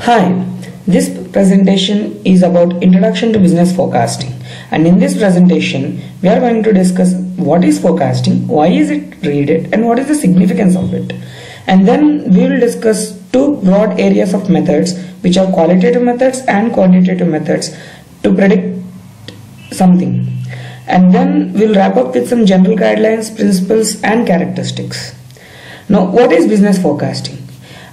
Hi, this presentation is about Introduction to Business Forecasting, and in this presentation we are going to discuss what is forecasting, why is it needed, and what is the significance of it. And then we will discuss two broad areas of methods, which are qualitative methods and quantitative methods to predict something. And then we'll wrap up with some general guidelines, principles and characteristics. Now, what is business forecasting?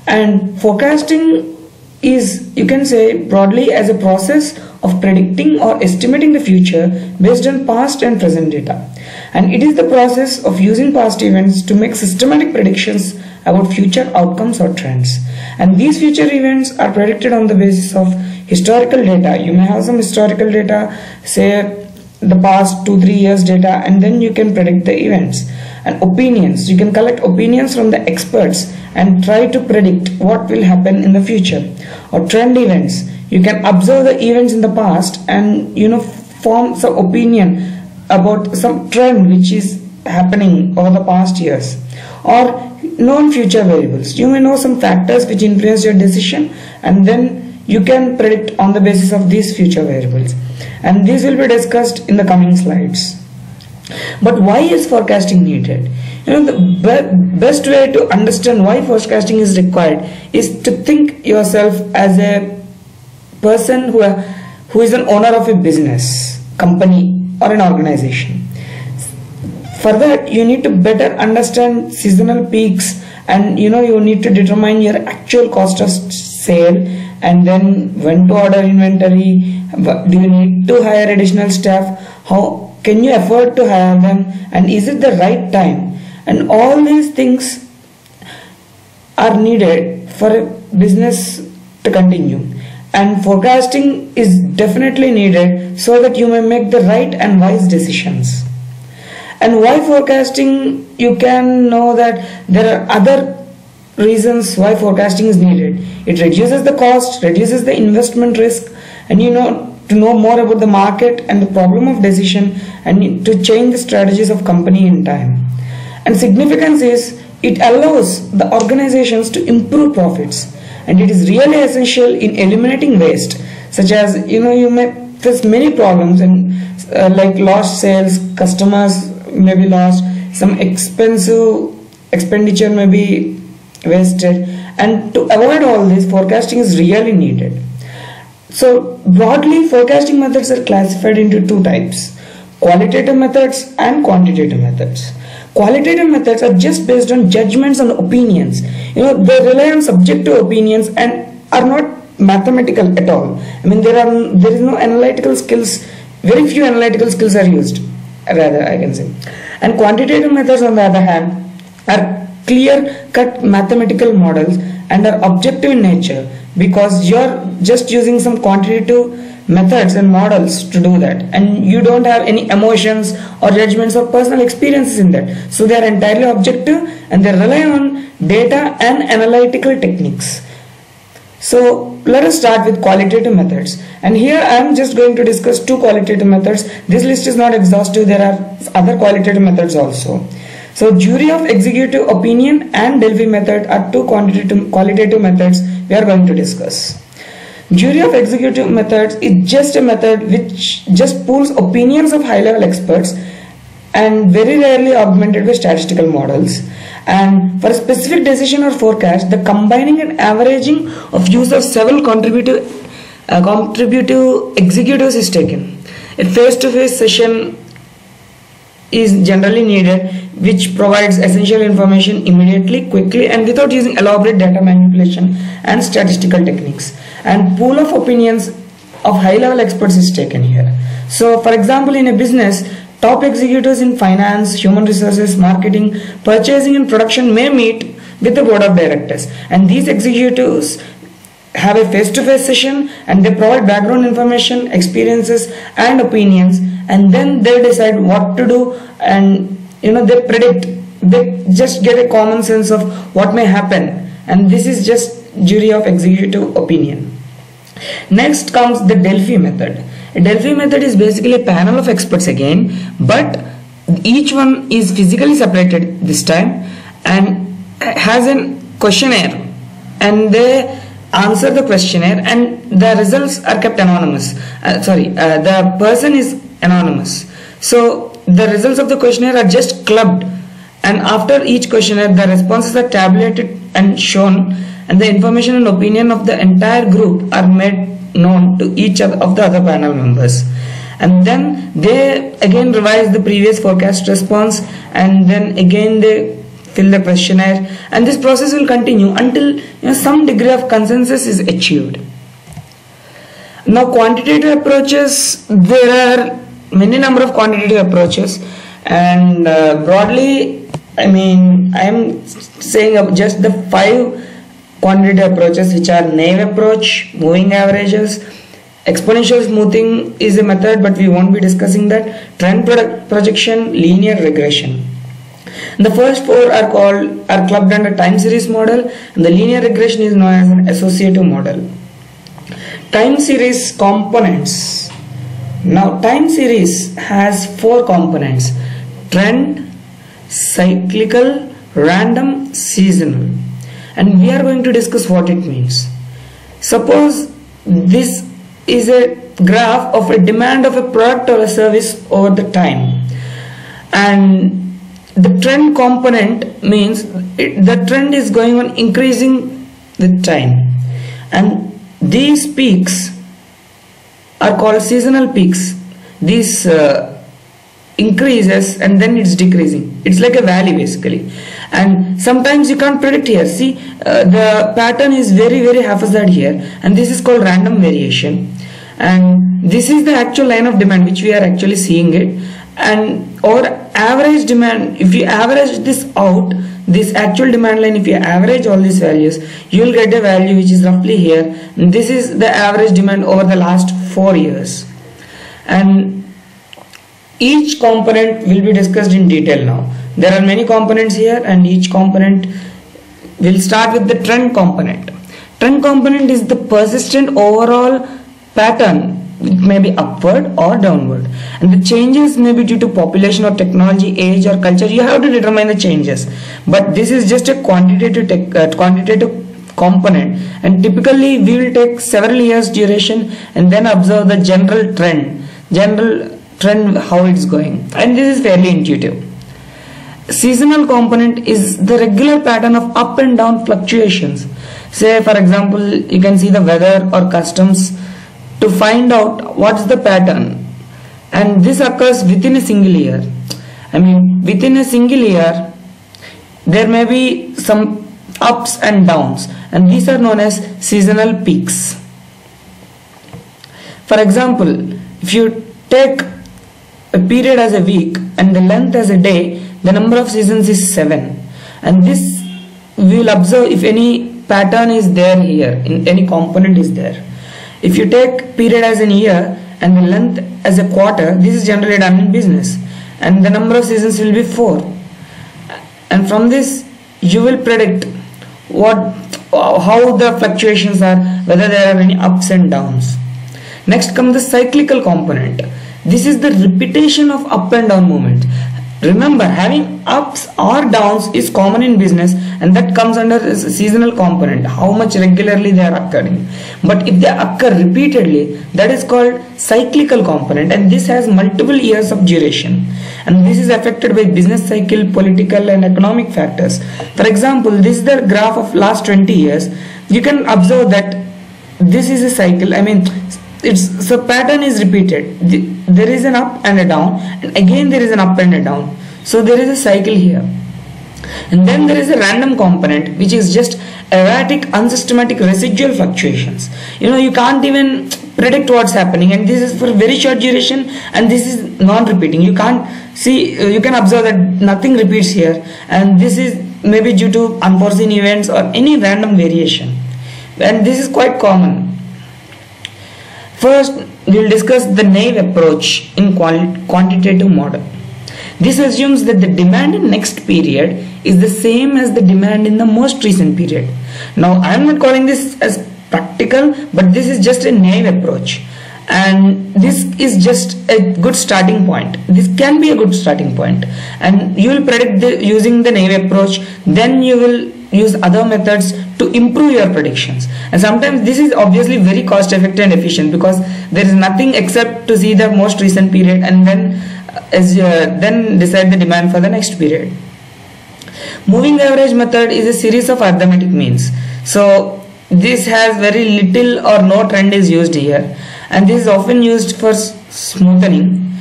And forecasting is, you can say broadly, as a process of predicting or estimating the future based on past and present data. And it is the process of using past events to make systematic predictions about future outcomes or trends. And these future events are predicted on the basis of historical data. You may have some historical data, say the past 2-3 years data, and then you can predict the events. And opinions, you can collect opinions from the experts and try to predict what will happen in the future. Or trend events, you can observe the events in the past and form some opinion about some trend which is happening over the past years. Or known future variables, you may know some factors which influence your decision, and then you can predict on the basis of these future variables. And these will be discussed in the coming slides. But why is forecasting needed? The best way to understand why forecasting is required is to think yourself as a person who is an owner of a business, company or an organization. For that, you need to better understand seasonal peaks, and you need to determine your actual cost of sale, and then when to order inventory, do you need to hire additional staff, how can you afford to hire them, and is it the right time? And all these things are needed for a business to continue. And forecasting is definitely needed so that you may make the right and wise decisions. And why forecasting? You can know that there are other reasons why forecasting is needed. It reduces the cost, reduces the investment risk, and to know more about the market and the problem of decision, and to change the strategies of company in time. And significance is, it allows the organizations to improve profits, and it is really essential in eliminating waste, such as you may face many problems, and like lost sales, customers may be lost, some expenditure may be wasted, and to avoid all this, forecasting is really needed. So broadly, forecasting methods are classified into two types: qualitative methods and quantitative methods. Qualitative methods are just based on judgments and opinions. They rely on subjective opinions and are not mathematical at all. There is no analytical skills. Very few analytical skills are used, rather, I can say. And quantitative methods, on the other hand, are clear-cut mathematical models and are objective in nature, because you're just using some quantitative methods and models to do that, and you don't have any emotions or judgments or personal experiences in that. So they are entirely objective, and they rely on data and analytical techniques. So let us start with qualitative methods, and here I am just going to discuss two qualitative methods. This list is not exhaustive, there are other qualitative methods also. So jury of executive opinion and Delphi method are two qualitative methods we are going to discuss. Jury of executive methods is just a method which just pools opinions of high-level experts, and very rarely augmented by statistical models. And for a specific decision or forecast, the combining and averaging of use of several contributive executives is taken. A face-to-face session is generally needed, which provides essential information immediately, quickly, and without using elaborate data manipulation and statistical techniques. And pool of opinions of high-level experts is taken here. So for example, in a business, top executives in finance, human resources, marketing, purchasing and production may meet with the board of directors, and these executives have a face-to-face session, and they provide background information, experiences and opinions, and then they decide what to do, and they predict, they just get a common sense of what may happen, and this is just jury of executive opinion. Next comes the Delphi method. A Delphi method is basically a panel of experts again, but each one is physically separated this time and has a questionnaire, and they answer the questionnaire and the results are kept anonymous. The person is anonymous. So the results of the questionnaire are just clubbed, and after each questionnaire the responses are tabulated and shown, and the information and opinion of the entire group are made known to each of the other panel members. And then they again revise the previous forecast response, and then again they fill the questionnaire, and this process will continue until some degree of consensus is achieved. Now quantitative approaches, there are many number of quantitative approaches, and broadly I am saying just the 5 quantitative approaches, which are naive approach, moving averages, exponential smoothing is a method but we won't be discussing that, trend projection, linear regression. The first 4 are clubbed under time series model, and the linear regression is known as an associative model. Time series components. Now time series has 4 components: trend, cyclical, random, seasonal, and we are going to discuss what it means. Suppose this is a graph of a demand of a product or a service over the time, and the trend component means the trend is going on increasing with time, and these peaks are called seasonal peaks. These increases and then it's decreasing. It's like a valley basically, and sometimes you can't predict here. See, the pattern is very haphazard here, and this is called random variation, and this is the actual line of demand which we are actually seeing it. And or average demand, if you average this out, this actual demand line, if you average all these values, you will get a value which is roughly here, and this is the average demand over the last 4 years. And each component will be discussed in detail now. There are many components here, and each component will start with the trend component. Trend component is the persistent overall pattern. It may be upward or downward, and the changes may be due to population or technology, age or culture. You have to determine the changes, but this is just a quantitative component, and typically we will take several years duration and then observe the general trend how it's going, and this is fairly intuitive. Seasonal component is the regular pattern of up and down fluctuations. Say for example, you can see the weather or customs to find out what's the pattern, and this occurs within a single year. Within a single year there may be some ups and downs, and these are known as seasonal peaks. For example, if you take a period as a week and the length as a day, the number of seasons is 7, and this we will observe if any pattern is there here, in any component is there. If you take period as an year and the length as a quarter, this is generally done in business, and the number of seasons will be 4, and from this you will predict how the fluctuations are, whether there are any ups and downs. Next comes the cyclical component. This is the repetition of up and down movement. Remember, having ups or downs is common in business, and that comes under a seasonal component, how much regularly they are occurring. But if they occur repeatedly, that is called cyclical component, and this has multiple years of duration, and this is affected by business cycle, political and economic factors. For example, this is the graph of last 20 years. You can observe that this is a cycle. The pattern is repeated. There is an up and a down, and again there is an up and a down. So there is a cycle here. And then there is a random component, which is just erratic, unsystematic residual fluctuations. You can't even predict what's happening, and this is for very short duration, and this is non-repeating. You can't see, you can observe that nothing repeats here, and this is maybe due to unforeseen events or any random variation, and this is quite common. First, we will discuss the naive approach in quantitative model. This assumes that the demand in next period is the same as the demand in the most recent period. Now, I am not calling this as practical, but this is just a naive approach, and this is just a good starting point. This can be a good starting point, and you will predict using the naive approach. Then you will use other methods to improve your predictions. And sometimes this is obviously very cost effective and efficient, because there is nothing except to see the most recent period and then then decide the demand for the next period. Moving average method is a series of arithmetic means. So this has very little or no trend is used here, and this is often used for smoothing.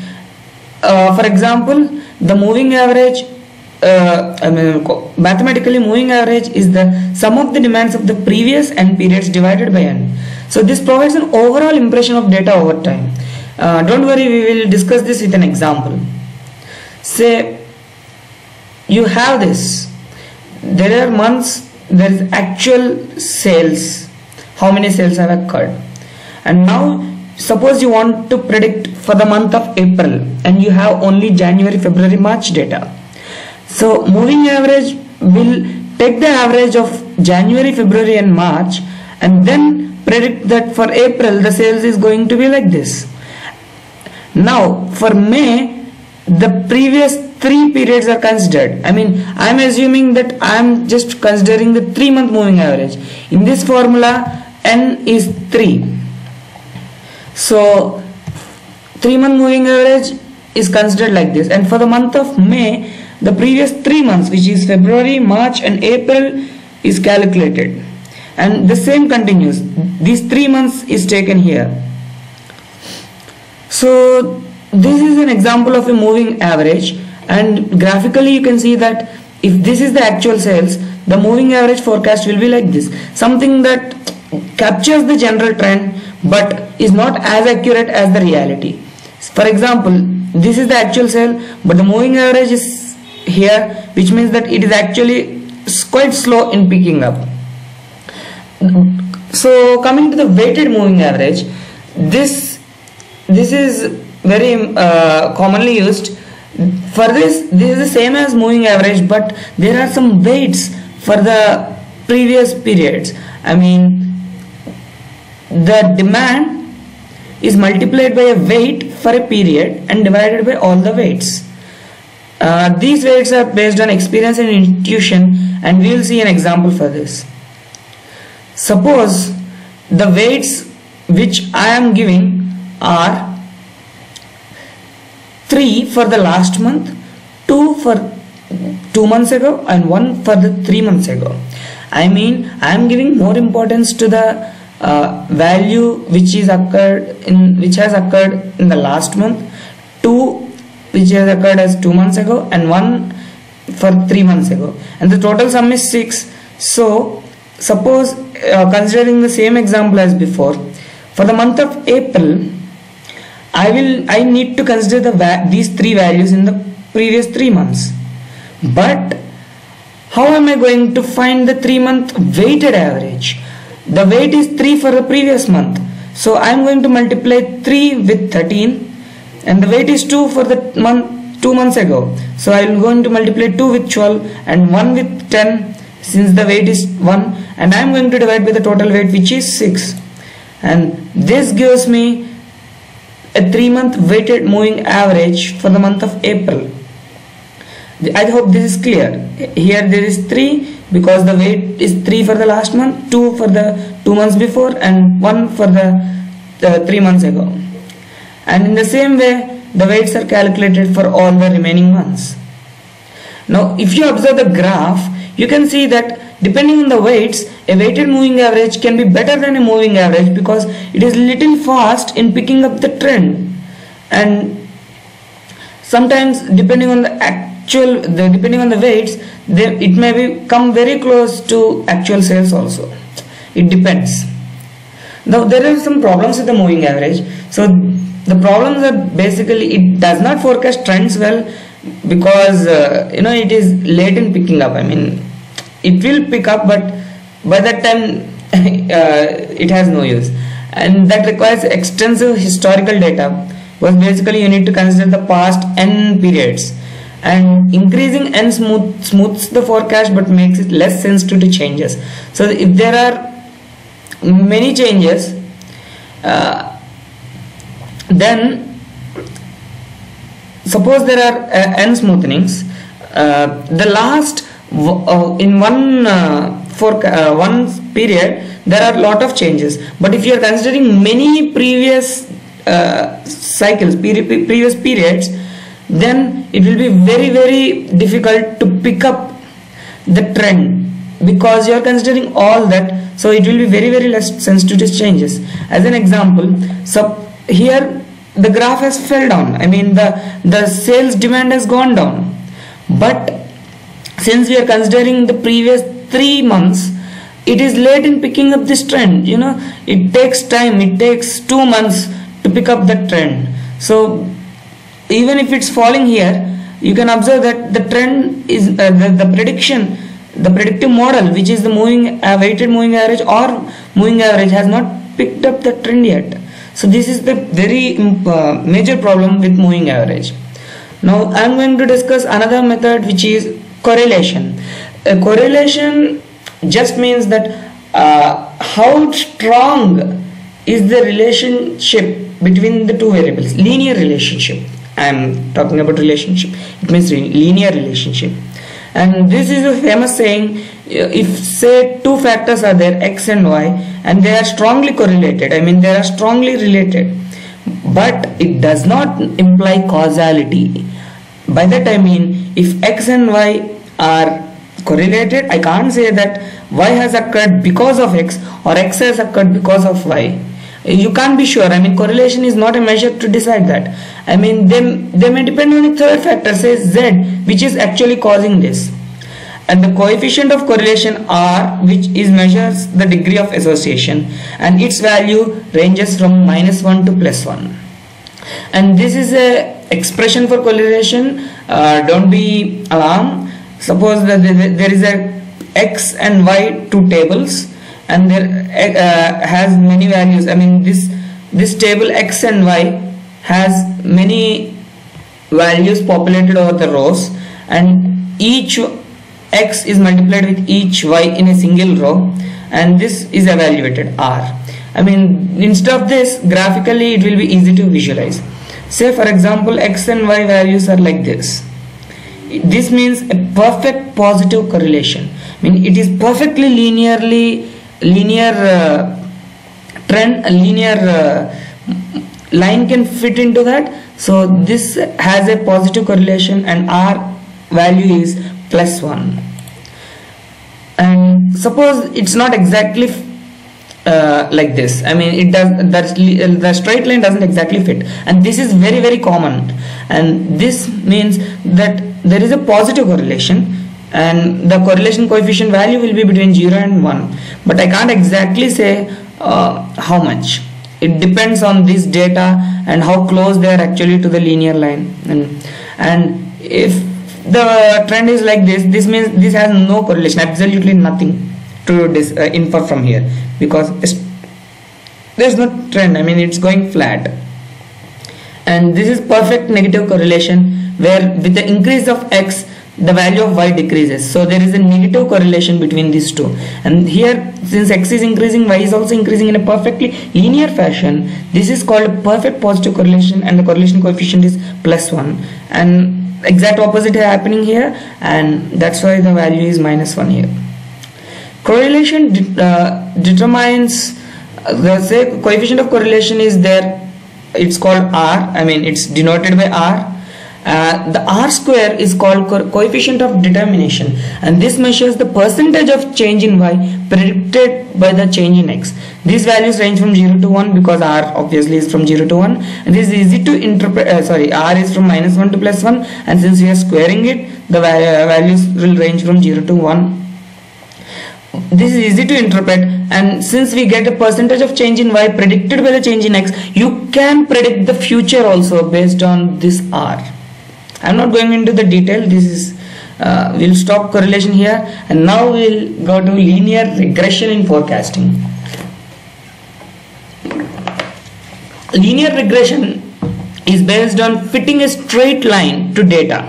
For example, the moving average, mathematically moving average is the sum of the demands of the previous n periods divided by n. So this provides an overall impression of data over time. Don't worry, we will discuss this with an example. Say you have this, there are months, there is actual sales, how many sales have occurred, and now suppose you want to predict for the month of April and you have only January, February, March data. So moving average will take the average of January, February and March and then predict that for April the sales is going to be like this. Now for May, the previous 3 periods are considered. I mean, I am assuming that I am just considering the 3-month moving average. In this formula, n is 3. So 3-month moving average is considered like this, and for the month of May, the previous 3 months, which is February, March and April, is calculated, and the same continues. These 3 months is taken here. So this is an example of a moving average, and graphically you can see that if this is the actual sales, the moving average forecast will be like this, something that captures the general trend but is not as accurate as the reality. For example, this is the actual sale, but the moving average is here, which means that it is actually quite slow in picking up. So coming to the weighted moving average, this is very commonly used. For this is the same as moving average, but there are some weights for the previous periods. I mean, the demand is multiplied by a weight for a period and divided by all the weights. These weights are based on experience and intuition, and we will see an example for this. Suppose the weights which I am giving are 3 for the last month, 2 for 2 months ago and 1 for the 3 months ago. I mean, I am giving more importance to the value which has occurred in the last month, 2 which has occurred as 2 months ago and 1 for 3 months ago, and the total sum is 6. So suppose considering the same example as before, for the month of April, I need to consider these 3 values in the previous 3 months. But how am I going to find the 3-month weighted average? The weight is 3 for the previous month, so I am going to multiply 3 with 13, and the weight is 2 for the month 2 months ago, so I am going to multiply 2 with 12 and 1 with 10, since the weight is 1, and I am going to divide by the total weight, which is 6, and this gives me a 3-month weighted moving average for the month of April. I hope this is clear. Here there is 3 because the weight is 3 for the last month, 2 for the 2 months before and 1 for the 3 months ago. And in the same way, the weights are calculated for all the remaining months. Now if you observe the graph, you can see that depending on the weights, a weighted moving average can be better than a moving average because it is little fast in picking up the trend, and sometimes depending on the weights, it may come very close to actual sales also. It depends. Now there are some problems with the moving average. So the problems are basically it does not forecast trends well because it is late in picking up. I mean, it will pick up, but by that time it has no use, and that requires extensive historical data, because basically you need to consider the past n periods, and increasing n smooths the forecast but makes it less sensitive to changes. So if there are many changes, then suppose there are n smoothenings, the last in one for one period, there are a lot of changes. But if you are considering many previous cycles, previous periods, then it will be very difficult to pick up the trend, because you are considering all that. So it will be very less sensitive to changes. As an example, so here the graph has fell down. I mean the sales demand has gone down. But since we are considering the previous 3 months, it is late in picking up this trend. You know, it takes time. It takes 2 months to pick up the trend. So even if it's falling here, you can observe that the trend is the prediction. The predictive model, which is the weighted moving average or moving average, has not picked up the trend yet. So this is the very major problem with moving average. Now I am going to discuss another method, which is correlation. Correlation just means that how strong is the relationship between the two variables. Linear relationship. I am talking about relationship. It means linear relationship. And this is a famous saying, if say two factors are there, x and y, and they are strongly correlated, I mean they are strongly related, but it does not imply causality. By that I mean, if x and y are correlated, I can't say that y has occurred because of x or x has occurred because of y. You can't be sure. I mean, correlation is not a measure to decide that. I mean, they may depend on a third factor, say z, which is actually causing this. And the coefficient of correlation r, which is measures the degree of association, and its value ranges from -1 to +1. And this is a expression for correlation. Don't be alarmed. Suppose that there is a x and y two tables, and there has many values. I mean this table x and y has many values populated over the rows, and each x is multiplied with each y in a single row, and this is evaluated r. I mean, instead of this, graphically it will be easy to visualize. Say for example, x and y values are like this. This means a perfect positive correlation. I mean, it is perfectly linear trend, a linear line can fit into that. So this has a positive correlation, and r value is +1. And suppose it's not exactly like this. I mean, it does, the straight line doesn't exactly fit, and this is very common. And this means that there is a positive correlation, and the correlation coefficient value will be between 0 and 1, but I can't exactly say how much. It depends on this data and how close they are actually to the linear line. And if the trend is like this, this means this has no correlation, absolutely nothing to infer from here, because there's no trend. I mean, it's going flat. And this is perfect negative correlation, where with the increase of x, the value of y decreases. So there is a negative correlation between these two. And here, since x is increasing, y is also increasing in a perfectly linear fashion, this is called a perfect positive correlation, and the correlation coefficient is +1. And exact opposite is happening here, and that's why the value is -1 here. Correlation determines the coefficient of correlation is there. It's called r. I mean, it's denoted by r. The r square is called coefficient of determination, and this measures the percentage of change in y predicted by the change in x. These values range from 0 to 1, because r obviously is from 0 to 1, and this is easy to interpret. R is from -1 to +1, and since we are squaring it, the values will range from 0 to 1. This is easy to interpret, and since we get a percentage of change in y predicted by the change in x, you can predict the future also based on this r. I'm not going into the detail. This is we'll stop correlation here, and now we'll go to linear regression in forecasting. Linear regression is based on fitting a straight line to data,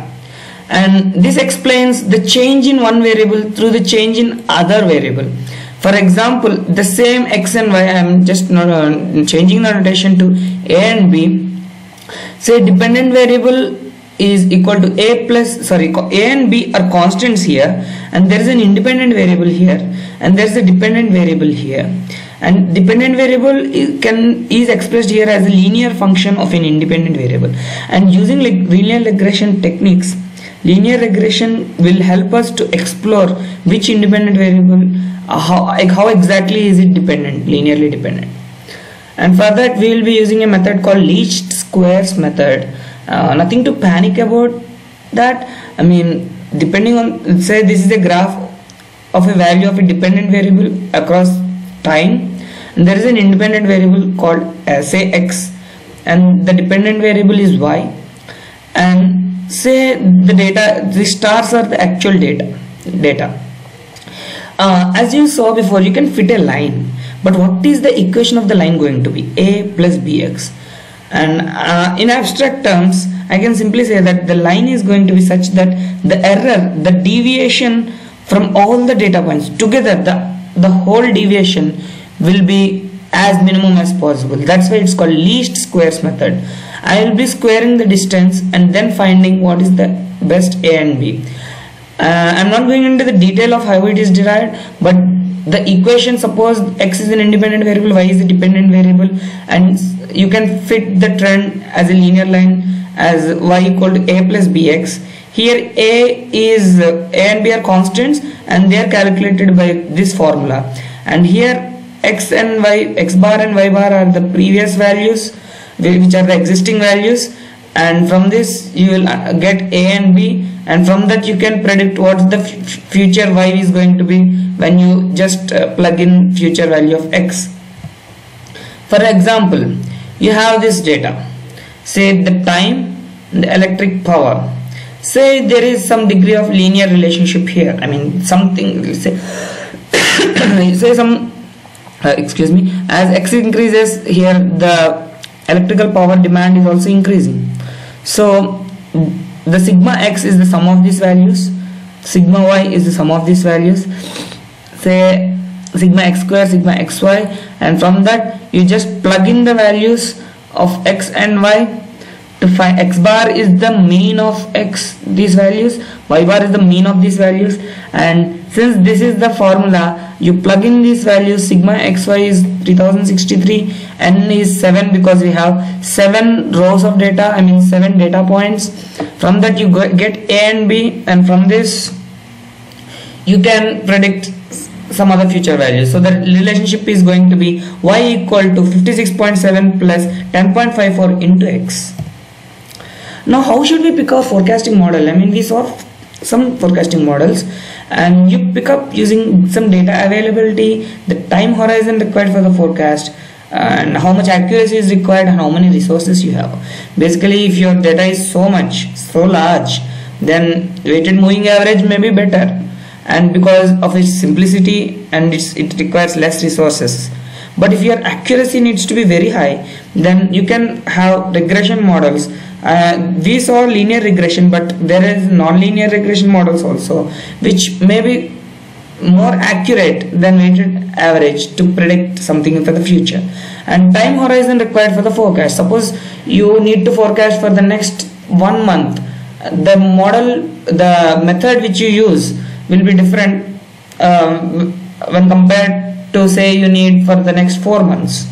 and this explains the change in one variable through the change in other variable. For example, the same x and y, I am just changing the notation to a and b. Say dependent variable is equal to a and b are constants here, and there is an independent variable here, and there's a dependent variable here, and dependent variable is expressed here as a linear function of an independent variable. And using linear regression techniques, linear regression will help us to explore which independent variable, how exactly is it dependent, linearly dependent. And for that we will be using a method called least squares method. Nothing to panic about that. I mean, depending on, say this is a graph of a value of a dependent variable across time, and there is an independent variable called say x, and the dependent variable is y, and say the data, the stars are the actual data. As you saw before, you can fit a line, but what is the equation of the line going to be? A plus bx. And in abstract terms, I can simply say that the line is going to be such that the error, the deviation from all the data points together, the whole deviation will be as minimum as possible. That's why it's called least squares method. I will be squaring the distance and then finding what is the best A and B. I'm not going into the detail of how it is derived, but the equation, suppose x is an independent variable, y is a dependent variable, and you can fit the trend as a linear line as y equal to a plus bx. Here a and b are constants, and they are calculated by this formula, and here x and y, x bar and y bar are the previous values, which are the existing values, and from this you will get a and b, and from that you can predict what the future y is going to be when you just plug in future value of x. For example, you have this data, say the time, the electric power. Say there is some degree of linear relationship here. I mean something, say say some excuse me, as x increases here, the electrical power demand is also increasing. So the sigma x is the sum of these values, sigma y is the sum of these values, say sigma x square, sigma xy, and from that you just plug in the values of x and y to find. X bar is the mean of x, these values, y bar is the mean of these values, and since this is the formula, you plug in these values. Sigma xy is 3063, n is 7 because we have 7 rows of data, I mean 7 data points. From that you get a and b, and from this you can predict some other future values. So the relationship is going to be y equal to 56.7 plus 10.54 into x. Now how should we pick our forecasting model? I mean, we saw some forecasting models, and you pick up using some data availability, the time horizon required for the forecast, and how much accuracy is required, and how many resources you have. Basically, if your data is so large, then weighted moving average may be better, and because of its simplicity and it requires less resources. But if your accuracy needs to be very high, then you can have regression models. We saw linear regression, but there is non-linear regression models also, which may be more accurate than weighted average to predict something for the future. And time horizon required for the forecast. Suppose you need to forecast for the next 1 month, the model, the method which you use will be different when compared to, say, you need for the next 4 months.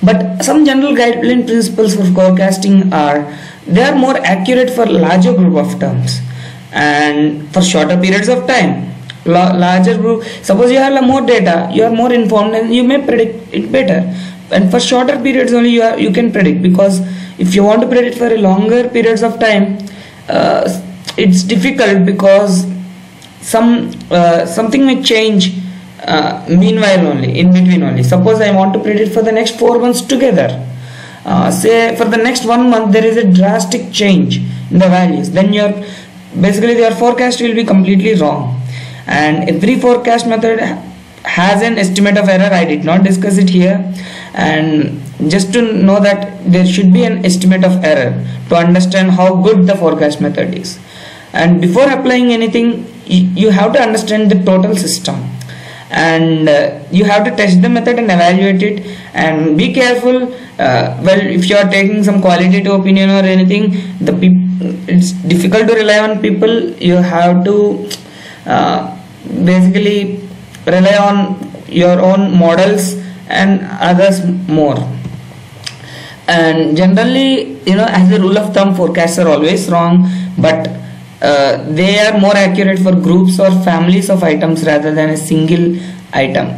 But some general guideline principles for forecasting are, they are more accurate for larger group of terms and for shorter periods of time. Larger group, suppose you have more data, you are more informed and you may predict it better. And for shorter periods only you can predict, because if you want to predict for a longer periods of time, it's difficult, because something may change meanwhile only, in between only. Suppose I want to predict for the next 4 months together, say for the next 1 month there is a drastic change in the values, then basically your forecast will be completely wrong. And every forecast method has an estimate of error. I did not discuss it here, and just to know that there should be an estimate of error to understand how good the forecast method is. And before applying anything, you have to understand the total system, and you have to test the method and evaluate it, and be careful. Well, if you are taking some qualitative opinion or anything, it's difficult to rely on people. You have to basically rely on your own models and others more. And generally, as a rule of thumb, forecasts are always wrong, but they are more accurate for groups or families of items rather than a single item.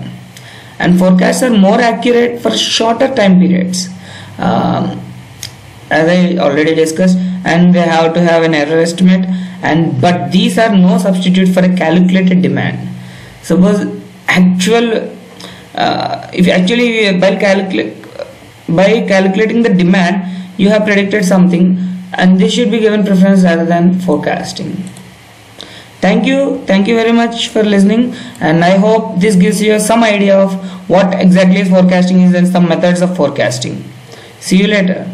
And forecasts are more accurate for shorter time periods, as I already discussed, and they have to have an error estimate, but these are no substitute for a calculated demand. Suppose if actually by calculating the demand you have predicted something, and this should be given preference rather than forecasting. Thank you very much for listening, and I hope this gives you some idea of what exactly is forecasting is and some methods of forecasting. See you later.